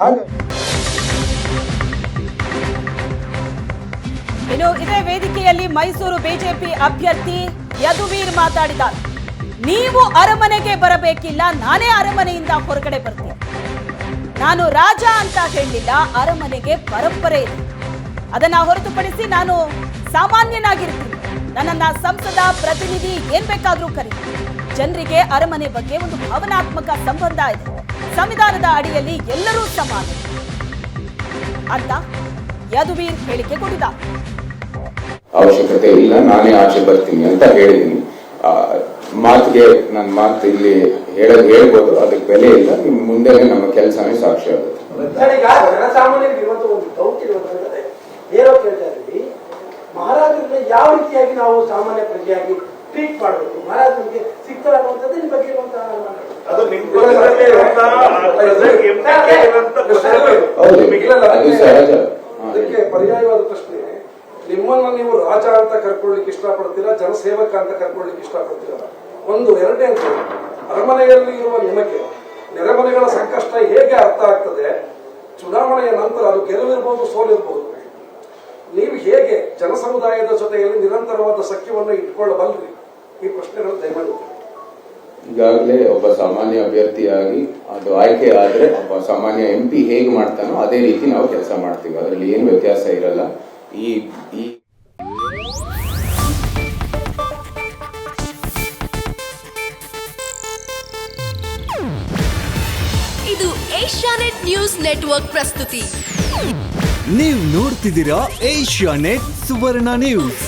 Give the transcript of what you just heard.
ಹಾಗೆ ಇನ್ನು ಇದೇ ವೇದಿಕೆಯಲ್ಲಿ ಮೈಸೂರು ಬಿಜೆಪಿ ಅಭ್ಯರ್ಥಿ ಯದುವೀರ್ ಮಾತಾಡಿದ್ದಾರೆ. ನೀವು ಅರಮನೆಗೆ ಬರಬೇಕಿಲ್ಲ, ನಾನೇ ಅರಮನೆಯಿಂದ ಹೊರಗಡೆ ಬರ್ತೀನಿ. ನಾನು ರಾಜ ಅಂತ ಹೇಳಲಿಲ್ಲ, ಅರಮನೆಗೆ ಪರಂಪರೆ ಇದೆ. ಅದನ್ನ ಹೊರತುಪಡಿಸಿ ನಾನು ಸಾಮಾನ್ಯನಾಗಿರ್ತೀನಿ. ನನ್ನನ್ನ ಸಂಸದ, ಪ್ರತಿನಿಧಿ ಏನ್ ಬೇಕಾದ್ರೂ ಕರಿ. ಜನರಿಗೆ ಅರಮನೆ ಬಗ್ಗೆ ಒಂದು ಭಾವನಾತ್ಮಕ ಸಂಬಂಧ ಇದೆ. ಸಂವಿಧಾನದ ಅಡಿಯಲ್ಲಿ ಎಲ್ಲರೂ ಸಮಾನ ಅಂತ ಯದುವೀರ್ ಹೇಳಿಕೆ ಕೊಟ್ಟಿದ್ದ. ಅವಶ್ಯಕತೆ ಇಲ್ಲ, ನಾನೇ ಆಚೆ ಬರ್ತೀನಿ ಅಂತ ಹೇಳಿದ್ದೀನಿ. ಮಾತಿಗೆ ನನ್ನ ಮಾತು ಇಲ್ಲಿ ಹೇಳ್ಬೋದು, ಅದಕ್ಕೆ ಬೆಲೆ ಇಲ್ಲ. ನಿಮ್ ಮುಂದೆ ನಮ್ಮ ಕೆಲಸನೇ ಸಾಕ್ಷಿ ಆಗುತ್ತೆ. ಮಹಾರಾಜರನ್ನ ಯಾವ ರೀತಿಯಾಗಿ ನಾವು ಸಾಮಾನ್ಯ ಪ್ರಜೆಯಾಗಿ ಟ್ರೀಟ್ ಮಾಡಬೇಕು, ಮಹಾರಾಜರಿಗೆ ಸಿಗ್ತಾರೆ ಅನ್ನುವಂಥದ್ದು ನಿಮ್ಮ ಬಗ್ಗೆ ಅದಕ್ಕೆ ಪರ್ಯಾಯವಾದ ಪ್ರಶ್ನೆ. ನಿಮ್ಮನ್ನ ನೀವು ರಾಜ ಅಂತ ಕರ್ಕೊಳ್ಳಿಕ್ಕೆ ಇಷ್ಟಪಡ್ತೀರಾ, ಜನಸೇವಕ ಅಂತ ಕರ್ಕೊಳ್ಳಿಕ್ಕೆ ಇಷ್ಟಪಡ್ತೀರಾ? ಒಂದು. ಎರಡನೇ, ಅರಮನೆಯಲ್ಲಿ ಇರುವ ನಿಮಗೆ ನೆರೆಮನೆಗಳ ಸಂಕಷ್ಟ ಹೇಗೆ ಅರ್ಥ ಆಗ್ತದೆ? ಚುನಾವಣೆಯ ನಂತರ ಅದು ಗೆಲುವಿರ್ಬೋದು, ಸೋಲಿರ್ಬೋದು. ನೀವು ಹೇಗೆ ಜನಸಮುದಾಯದ ಜೊತೆಯಲ್ಲಿ ನಿರಂತರವಾದ ಸಖ್ಯವನ್ನು ಇಟ್ಕೊಳ್ಳಬಲ್ರಿ? ಈ ಪ್ರಶ್ನೆಗಳು ದಯಮಾಡಿ. ಈಗಾಗಲೇ ಒಬ್ಬ ಸಾಮಾನ್ಯ ಅಭ್ಯರ್ಥಿಯಾಗಿ ಅದು ಆಯ್ಕೆ ಆದ್ರೆ ಒಬ್ಬ ಸಾಮಾನ್ಯ MP ಹೇಗೆ ಮಾಡ್ತಾನೋ ಅದೇ ರೀತಿ ನಾವು ಕೆಲಸ ಮಾಡ್ತೀವಿ. ಅದರಲ್ಲಿ ಏನು ವ್ಯತ್ಯಾಸ ಇರಲ್ಲ. ಇದು ಏಷ್ಯಾನೆಟ್ ನ್ಯೂಸ್ ನೆಟ್ವರ್ಕ್ ಪ್ರಸ್ತುತಿ. ನೀವು ನೋಡ್ತಿದ್ದೀರಾ ಏಷ್ಯಾನೆಟ್ ಸುವರ್ಣ ನ್ಯೂಸ್.